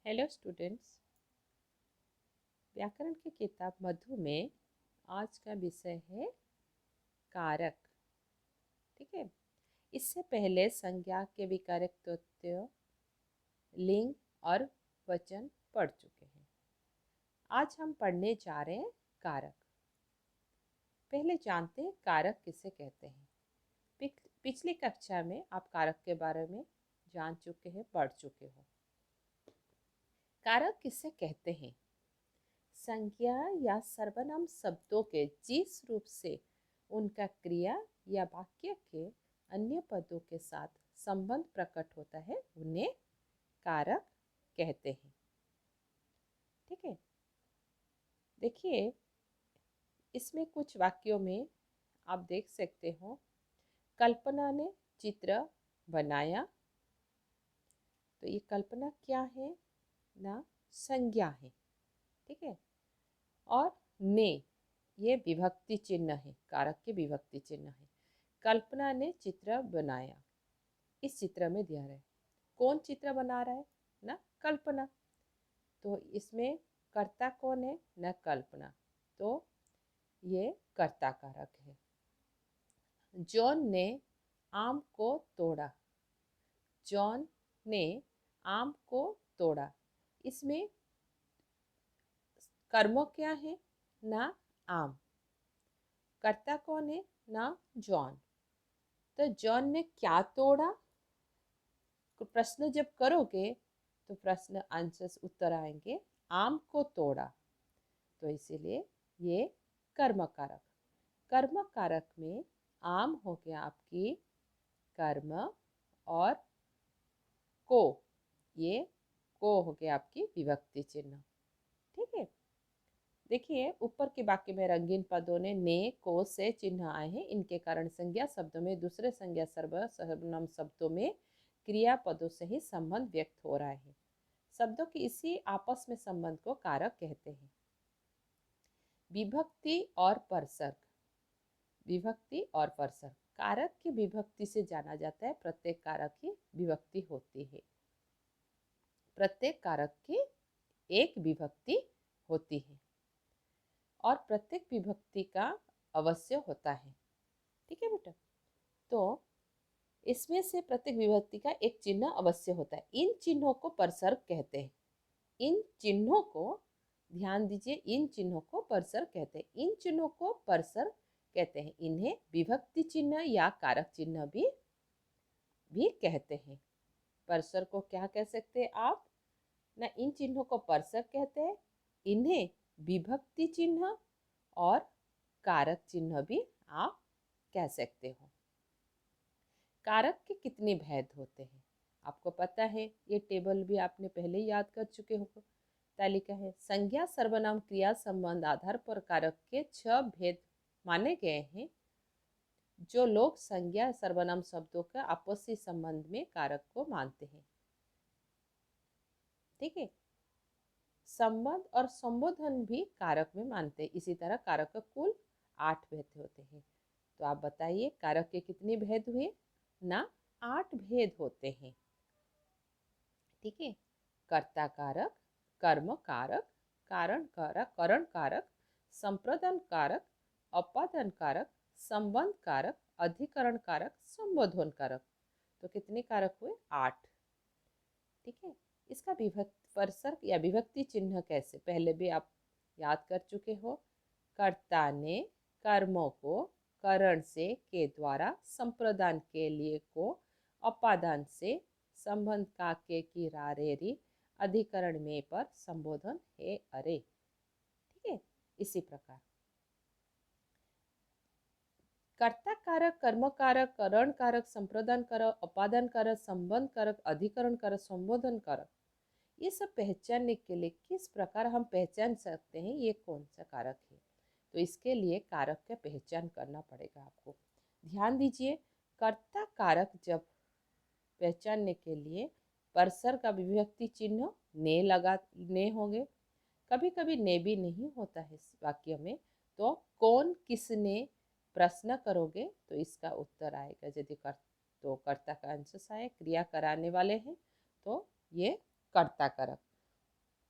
Hello students, व्याकरण की किताब मधु में आज का विषय है कारक। ठीक है। इससे पहले संज्ञा के विकारकत्व, लिंग और वचन पढ़ चुके हैं। आज हम पढ़ने जा रहे हैं कारक। पहले जानते हैं कारक किसे कहते हैं। पिछली कक्षा में आप कारक के बारे में जान चुके हैं, पढ़ चुके हो। कारक किसे कहते हैं? संज्ञा या सर्वनाम शब्दों के जिस रूप से उनका क्रिया या वाक्य के अन्य पदों के साथ संबंध प्रकट होता है उन्हें कारक कहते हैं। ठीक है। देखिए, इसमें कुछ वाक्यों में आप देख सकते हो, कल्पना ने चित्र बनाया। तो ये कल्पना क्या है ना, संज्ञा है। ठीक है। और ने ये विभक्ति चिन्ह है, कारक के विभक्ति चिन्ह है। कल्पना ने चित्र बनाया, इस चित्र में दिया है। कौन चित्र बना रहा है ना? कल्पना। तो इसमें कर्ता कौन है ना? कल्पना। तो ये कर्ता कारक है। जॉन ने आम को तोड़ा। जॉन ने आम को तोड़ा, इसमें कर्म क्या है ना? आम। कर्ता कौन है ना? जॉन। तो जॉन ने क्या तोड़ा? प्रश्न जब करोगे तो प्रश्न आंसर्स उत्तर आएंगे, आम को तोड़ा। तो इसीलिए ये कर्म कारक। कर्म कारक में आम हो गया आपकी कर्म, और को, ये को हो गया आपकी विभक्ति चिन्ह। ठीक है। देखिए, ऊपर के वाक्य में रंगीन पदों ने को से चिन्ह आए हैं। इनके कारण संज्ञा शब्दों में दूसरे संज्ञा सर्वनाम शब्दों में क्रियापदों से ही संबंध व्यक्त हो रहा है। शब्दों की इसी आपस में संबंध को कारक कहते हैं। विभक्ति और परसर्ग। विभक्ति और परसर्ग कारक की विभक्ति से जाना जाता है। प्रत्येक कारक की विभक्ति होती है। प्रत्येक कारक की एक विभक्ति होती है और प्रत्येक विभक्ति का अवश्य होता है। ठीक है बेटा। तो इसमें से प्रत्येक विभक्ति का एक चिन्ह अवश्य होता है। इन चिन्हों को परसर्ग कहते हैं। इन चिन्हों को ध्यान दीजिए, इन चिन्हों को परसर्ग कहते हैं। इन चिन्हों को परसर्ग कहते हैं। इन्हें विभक्ति चिन्ह या कारक चिन्ह भी कहते हैं। परसर्ग को क्या कह सकते हैं आप ना? इन चिन्हों को परसर्ग कहते हैं। इन्हें विभक्ति चिन्ह और कारक चिन्ह भी आप कह सकते हो। कारक के कितने भेद होते हैं आपको पता है। ये टेबल भी आपने पहले याद कर चुके हो। तालिका है। संज्ञा सर्वनाम क्रिया संबंध आधार पर कारक के 6 भेद माने गए हैं। जो लोग संज्ञा सर्वनाम शब्दों का आपसी संबंध में कारक को मानते हैं। ठीक है। संबंध और संबोधन भी कारक में मानते हैं। इसी तरह कारक का कुल 8 भेद होते हैं। तो आप बताइए कारक के कितने भेद हुए ना? 8 भेद होते हैं। ठीक है। कर्ता कारक, कर्म कारक, कारण कारक, करण कारक, संप्रदान कारक, अपादान कारक, संबंध कारक, अधिकरण कारक, संबोधन कारक। तो कितने कारक हुए? 8। ठीक है। इसका परसर्ग या विभक्ति चिन्ह कैसे, पहले भी आप याद कर चुके हो। कर्ता ने कर्मों को करण से के द्वारा, संप्रदान के लिए को, अपादान से, संबंध का के की रारेरी, अधिकरण में पर, संबोधन है अरे। ठीक है। इसी प्रकार कर्ता कारक, कर्म कारक, करण कारक, संप्रदान कारक, अपादान कारक, संबंध कारक, अधिकरण कारक, संबोधन कारक, ये सब पहचानने के लिए किस प्रकार हम पहचान सकते हैं ये कौन सा कारक है? तो इसके लिए कारक का पहचान करना पड़ेगा आपको। ध्यान दीजिए, कर्ता कारक जब पहचानने के लिए परसर्ग का विभक्ति चिन्ह ने होंगे। कभी कभी ने भी नहीं होता है इस वाक्य में। तो कौन किसने प्रश्न करोगे तो इसका उत्तर आएगा। यदि तो कर्ता का अंश आए, क्रिया कराने वाले हैं तो ये कर्ता कारक।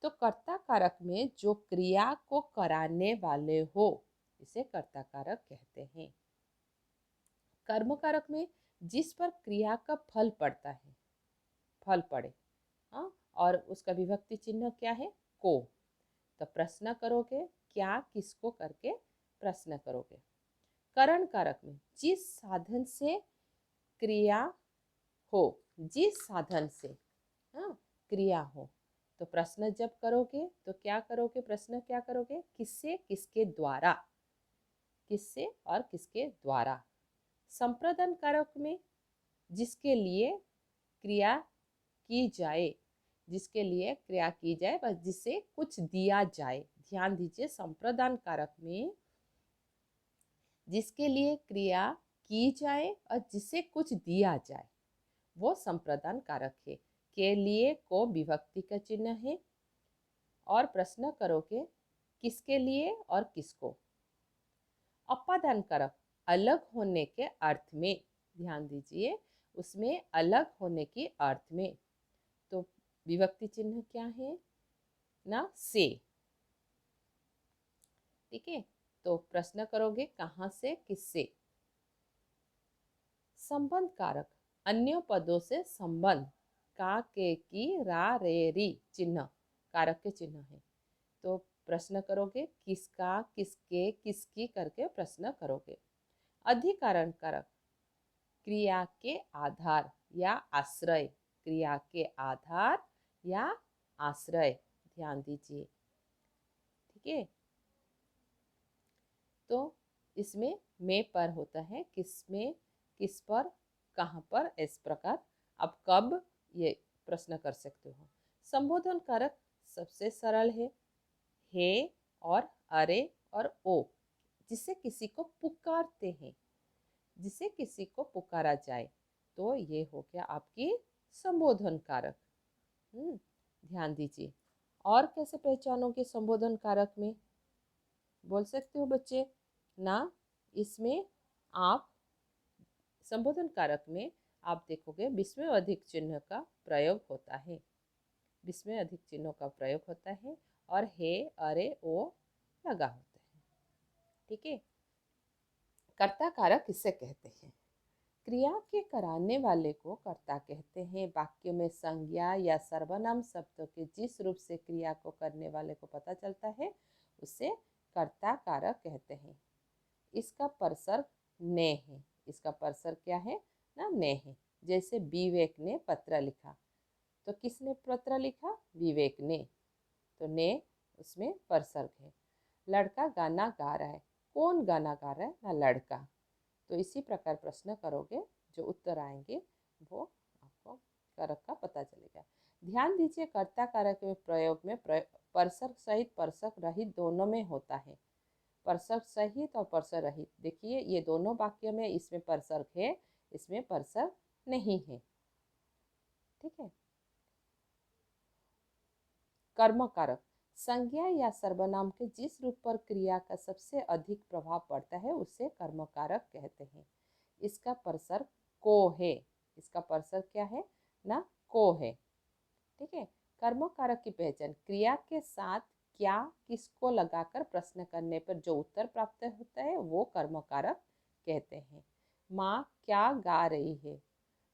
तो कर्ता कारक में जो क्रिया को कराने वाले हो इसे कर्ता कारक कहते हैं। कर्म कारक में जिस पर क्रिया का फल पड़ता है, फल पड़े, हाँ, और उसका विभक्ति चिन्ह क्या है, को। तो प्रश्न करोगे क्या किसको करके प्रश्न करोगे। करण कारक में जिस साधन से क्रिया हो, जिस साधन से, हाँ, क्रिया हो, तो प्रश्न जब करोगे तो क्या करोगे, प्रश्न क्या करोगे, किससे किसके द्वारा, किससे और किसके द्वारा। संप्रदान कारक में जिसके लिए क्रिया की जाए, जिसके लिए क्रिया की जाए, बस जिसे कुछ दिया जाए। ध्यान दीजिए, संप्रदान कारक में जिसके लिए क्रिया की जाए और जिसे कुछ दिया जाए वो संप्रदान कारक है। के लिए को विभक्ति का चिन्ह है और प्रश्न करोगे किसके लिए और किसको। अपादान कारक अलग होने के अर्थ में, ध्यान दीजिए, उसमें अलग होने के अर्थ में, तो विभक्ति चिन्ह क्या है ना, से। ठीक है, तो प्रश्न करोगे कहाँ से किससे। संबंध कारक अन्य पदों से संबंध, का के की रा रे री चिन्ह कारक के चिन्ह है। तो प्रश्न करोगे किसका किसके किसकी करके प्रश्न करोगे। अधिकारण कारक क्रिया के आधार या आश्रय, क्रिया के आधार या आश्रय, ध्यान दीजिए। ठीक है, तो इसमें में पर होता है, किसमें किस पर कहाँ पर, इस प्रकार आप कब ये प्रश्न कर सकते हो। संबोधन कारक सबसे सरल है और अरे और ओ, जिसे किसी को पुकारते हैं, जिसे किसी को पुकारा जाए, तो ये हो गया आपकी संबोधन कारक। ध्यान दीजिए। और कैसे पहचानोगे संबोधन कारक में, बोल सकते हो बच्चे ना। इसमें आप संबोधन कारक में आप देखोगे विस्मय अधिक चिन्ह का प्रयोग होता है, विस्मय अधिक चिन्हों का प्रयोग होता है और हे अरे ओ लगा होता है। ठीक है, कर्ता कारक किसे कहते हैं, क्रिया के कराने वाले को कर्ता कहते हैं। वाक्य में संज्ञा या सर्वनाम शब्दों के जिस रूप से क्रिया को करने वाले को पता चलता है उसे कर्ता कारक कहते हैं। इसका परसर्ग ने है, इसका परसर्ग क्या है ना, ने है। जैसे विवेक ने पत्र लिखा, तो किसने पत्र लिखा, विवेक ने, तो ने उसमें परसर्ग है। लड़का गाना गा रहा है, कौन गाना गा रहा है ना, लड़का। तो इसी प्रकार प्रश्न करोगे, जो उत्तर आएंगे वो आपको कारक का पता चलेगा। ध्यान दीजिए, कर्ता कारक में प्रयोग में परसर्ग सहित परसर्ग रहित दोनों में होता है। परसर्ग सहित और परसर्ग रहित, देखिए ये दोनों वाक्य में इसमें परसर्ग है, इसमें परसर्ग नहीं है। ठीक है, कर्म कारक संज्ञा या सर्वनाम के जिस रूप पर क्रिया का सबसे अधिक प्रभाव पड़ता है उसे कर्म कारक कहते हैं। इसका परसर्ग को है, इसका परसर्ग क्या है ना, को है। ठीक है, कर्म कारक की पहचान क्रिया के साथ क्या किसको लगाकर प्रश्न करने पर जो उत्तर प्राप्त होता है वो कर्म कारक कहते हैं। माँ क्या गा रही है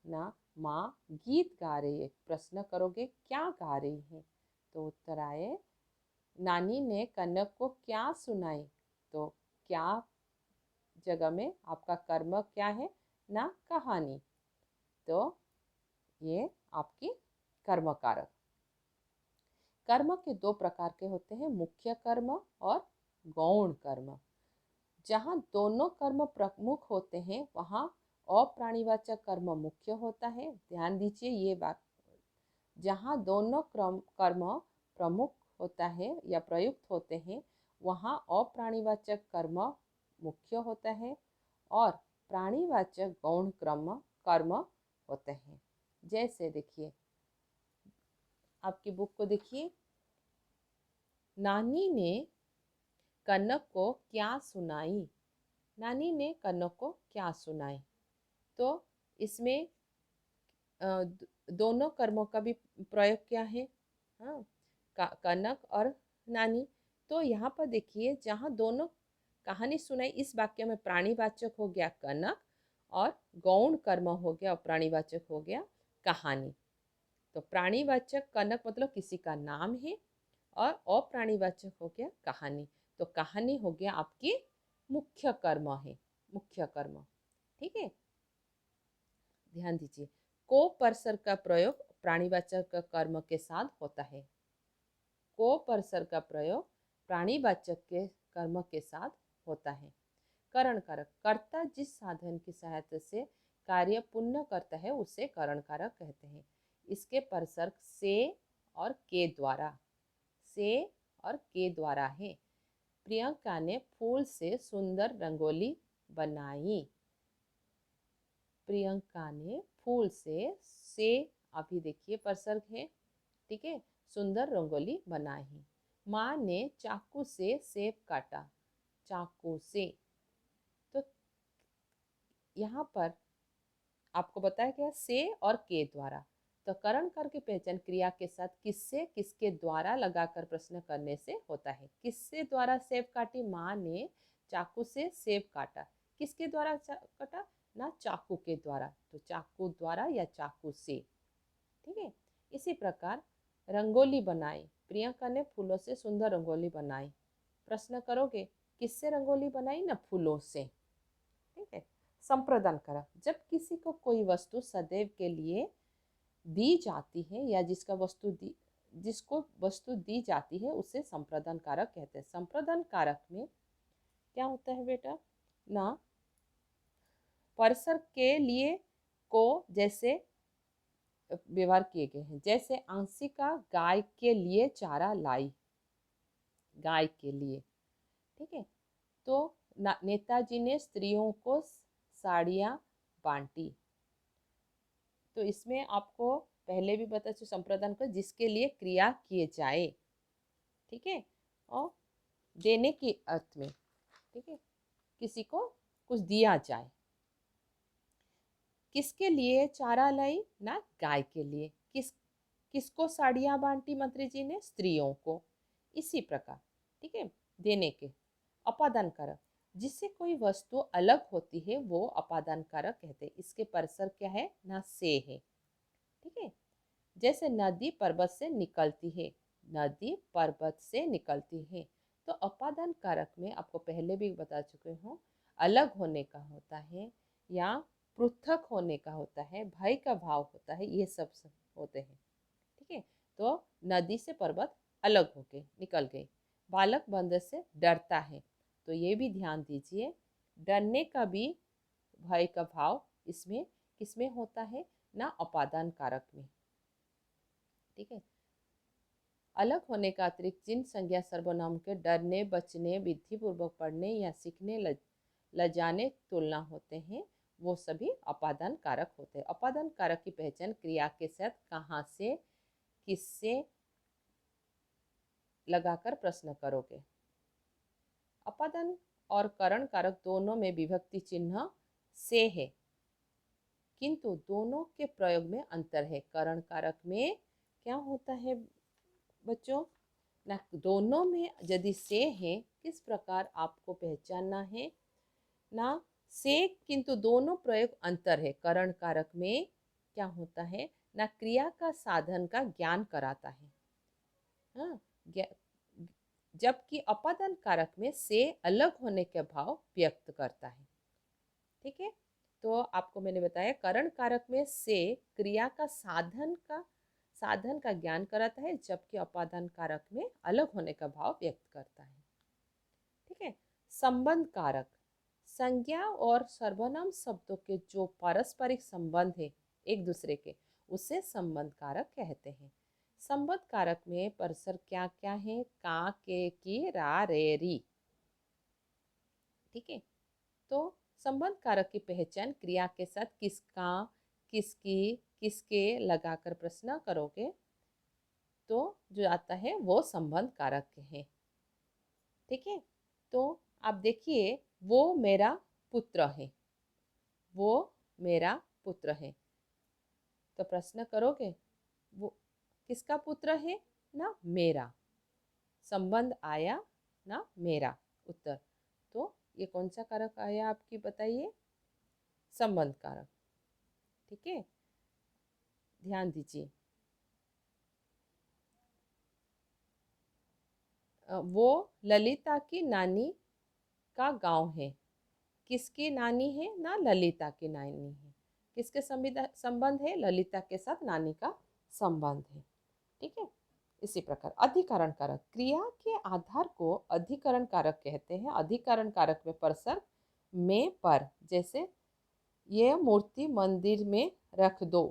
ना, माँ गीत गा रही है। प्रश्न करोगे क्या गा रही है, तो उत्तर आए नानी ने कनक को क्या सुनाई, तो क्या जगह में आपका कर्म क्या है ना, कहानी। तो ये आपकी कर्म कारक। कर्म के दो प्रकार के होते हैं, मुख्य कर्म और गौण कर्म। जहाँ दोनों कर्म प्रमुख होते हैं वहाँ अप्राणीवाचक कर्म मुख्य होता है। ध्यान दीजिए ये बात, जहाँ दोनों कर्म प्रमुख होता है या प्रयुक्त होते हैं वहाँ अप्राणीवाचक कर्म मुख्य होता है और प्राणीवाचक गौण कर्म होते हैं। जैसे देखिए, आपकी बुक को देखिए, नानी ने कनक को क्या सुनाई, नानी ने कनक को क्या सुनाई। तो इसमें दोनों कर्मों का भी प्रयोग क्या है, हाँ, कनक और नानी। तो यहाँ पर देखिए, जहाँ दोनों कहानी सुनाई, इस वाक्य में प्राणीवाचक हो गया कनक और गौण कर्म हो गया और प्राणीवाचक हो गया कहानी। तो प्राणीवाचक कनक मतलब किसी का नाम है और अप्राणीवाचक हो गया कहानी। तो कहानी हो गया आपकी मुख्य कर्म है, मुख्य कर्म। ठीक है, ध्यान दीजिए। को परसर का प्रयोग प्राणीवाचक कर्म के साथ होता है। को परसर का प्रयोग प्राणीवाचक के कर्म के साथ होता है। करण कारक, कर्ता जिस साधन की सहायता से कार्य पूर्ण करता है उसे करण कारक कहते हैं। इसके परसर्ग से और के द्वारा, से और के द्वारा है। प्रियंका ने फूल से सुंदर रंगोली बनाई। प्रियंका ने फूल से अभी देखिए परसर्ग है। ठीक है, सुंदर रंगोली बनाई। माँ ने चाकू से सेब काटा, चाकू से। तो यहाँ पर आपको बताया गया से और के द्वारा। तो करण कर की पहचान क्रिया के साथ किससे किसके द्वारा लगाकर प्रश्न करने से होता है। किससे द्वारा सेब काटी? माँ ने चाकू से सेब काटा। किसके द्वारा काटा? ना चाकू के द्वारा, तो चाकू द्वारा या चाकू से। ठीक है, इसी प्रकार रंगोली बनाई। प्रियंका ने फूलों से सुंदर रंगोली बनाई। प्रश्न करोगे किससे रंगोली बनाई? ना फूलों से। ठीक है, संप्रदान कारक, जब किसी को कोई वस्तु सदैव के लिए दी जाती है या जिसको वस्तु दी जाती है उसे संप्रदान कारक कहते हैं। संप्रदान कारक में क्या होता है बेटा? ना परसर के लिए को जैसे व्यवहार किए गए हैं। जैसे अंशिका गाय के लिए चारा लाई, गाय के लिए। ठीक है, तो नेताजी ने स्त्रियों को साड़ियाँ बांटी। तो इसमें आपको पहले भी बता चुके संप्रदान को जिसके लिए क्रिया किए जाए। ठीक है, और देने के अर्थ में। ठीक है, किसी को कुछ दिया जाए। किसके लिए चारा लाई? ना गाय के लिए। किसको साड़ियाँ बांटी मंत्री जी ने? स्त्रियों को। इसी प्रकार, ठीक है, देने के। अपादान कारक, जिससे कोई वस्तु अलग होती है वो अपादान कारक कहते हैं। इसके परसर क्या है? ना से है। ठीक है, जैसे नदी पर्वत से निकलती है, नदी पर्वत से निकलती है। तो अपादान कारक में आपको पहले भी बता चुके हूँ, अलग होने का होता है या पृथक होने का होता है, भय का भाव होता है, ये सब होते हैं। ठीक है, तो नदी से पर्वत अलग हो गए, निकल गए। बालक बंदर से डरता है, तो ये भी ध्यान दीजिए, डरने का भी भय का भाव इसमें किसमें होता है? ना अपादान कारक में। ठीक है, अलग होने का अतिरिक्त जिन संज्ञा सर्वनाम के डरने, बचने, विधिपूर्वक पढ़ने या सीखने, लजाने तुलना होते हैं वो सभी अपादान कारक होते हैं। अपादान कारक की पहचान क्रिया के साथ कहाँ से किससे लगाकर प्रश्न करोगे। अपादान और करण कारक दोनों में विभक्ति चिन्ह से है, किंतु दोनों के प्रयोग में अंतर है। करण कारक में क्या होता है बच्चों? ना दोनों में यदि से है, किस प्रकार आपको पहचानना है ना से, किंतु दोनों प्रयोग अंतर है। करण कारक में क्या होता है ना क्रिया का साधन का ज्ञान कराता है, हाँ, जबकि अपादान कारक में से अलग होने के भाव व्यक्त करता है। ठीक है, तो आपको मैंने बताया करण कारक में से क्रिया का साधन का ज्ञान कराता है, जबकि अपादान कारक में अलग होने का भाव व्यक्त करता है। ठीक है, संबंध कारक, संज्ञा और सर्वनाम शब्दों के जो पारस्परिक संबंध है एक दूसरे के, उसे संबंध कारक कहते हैं। संबंध कारक में परसर क्या क्या है? का, के, की, रा, रे, री। ठीक है, तो संबंध कारक की पहचान क्रिया के साथ किसका, किसकी, किसके लगाकर प्रश्न करोगे तो जो आता है वो संबंध कारक है। ठीक है, तो आप देखिए, वो मेरा पुत्र है, वो मेरा पुत्र है। तो प्रश्न करोगे वो किसका पुत्र है? ना मेरा, संबंध आया ना मेरा। उत्तर, तो ये कौन सा कारक आया आपकी बताइए? संबंध कारक। ठीक है, ध्यान दीजिए। वो ललिता की नानी का गांव है। किसकी नानी है? ना ललिता की नानी है। किसके संबंध है? ललिता के साथ नानी का संबंध है। ठीक है, इसी प्रकार अधिकरण कारक, क्रिया के आधार को अधिकरण कारक कहते हैं। अधिकरण कारक में परसर्ग में पर, जैसे ये मूर्ति मंदिर में रख दो।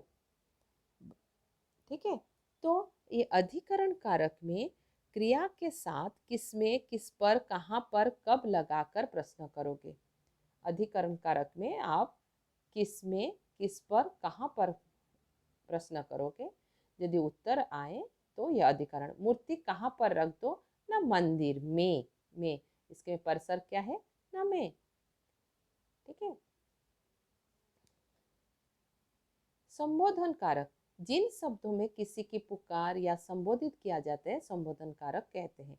ठीक है, तो ये अधिकरण कारक में क्रिया के साथ किसमें, किस पर, कहाँ पर, कब लगाकर प्रश्न करोगे। अधिकरण कारक में आप किस में, किस पर, कहाँ पर प्रश्न करोगे। यदि उत्तर आए तो यह अधिकरण। मूर्ति कहाँ पर रख दो? ना मंदिर में। इसके परसर क्या है? ना में। ठीक है, संबोधन कारक, जिन शब्दों में किसी की पुकार या संबोधित किया जाता है संबोधन कारक कहते हैं।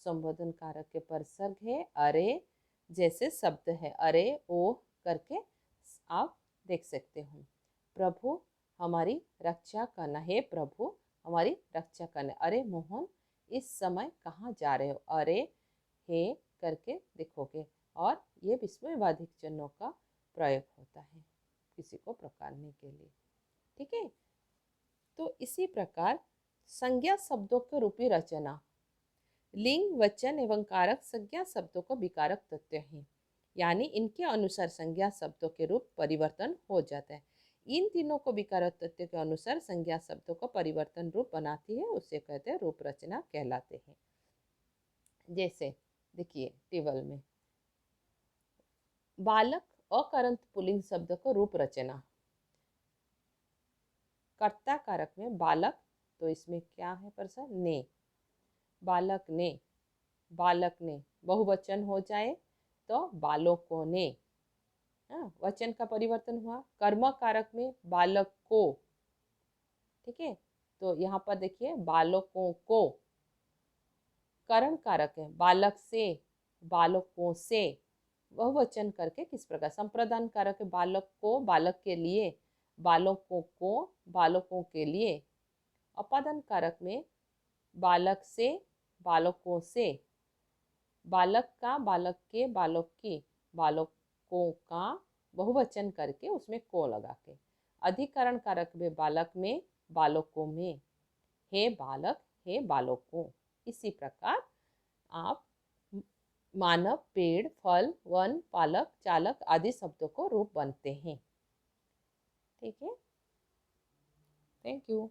संबोधन कारक के परसर्ग है अरे, जैसे शब्द है अरे ओ करके आप देख सकते हो। प्रभु हमारी रक्षा करना, है प्रभु हमारी रक्षा करना। अरे मोहन इस समय कहाँ जा रहे हो? अरे हे करके देखोगे, और ये विस्मयवादी चिन्हों का प्रयोग होता है किसी को पुकारने के लिए। ठीक है, तो इसी प्रकार संज्ञा शब्दों के रूपी रचना, लिंग वचन एवं कारक संज्ञा शब्दों को विकारक तथ्य हैं, यानी इनके अनुसार संज्ञा शब्दों के रूप परिवर्तन हो जाता है। इन तीनों को विकारक तथ्य के अनुसार संज्ञा शब्दों को परिवर्तन रूप बनाती है, उसे कहते हैं रूप रचना कहलाते हैं। जैसे देखिए टेबल में बालक अकरंत पुल्लिंग शब्द को रूप रचना, कर्ता कारक में बालक, तो इसमें क्या है परसर? ने। बालक ने, बालक ने बहुवचन हो जाए तो बालकों ने। वचन का परिवर्तन हुआ। कर्म कारक में बालक को। ठीक है, तो यहाँ पर देखिए बालकों को। करण कारक है बालक से, बालकों से। बहुवचन करके किस प्रकार। संप्रदान कारक है बालक को, बालक के लिए, बालकों को, बालकों के लिए। अपादान कारक में बालक से, बालकों से। बालक का, बालक के, बालक की, बालकों का बहुवचन करके उसमें को लगा के। अधिकरण कारक में बालक में, बालकों में। हे बालक, हे बालकों। इसी प्रकार आप मानव, पेड़, फल, वन, पालक, चालक आदि शब्दों को रूप बनते हैं। ठीक है, थैंक यू।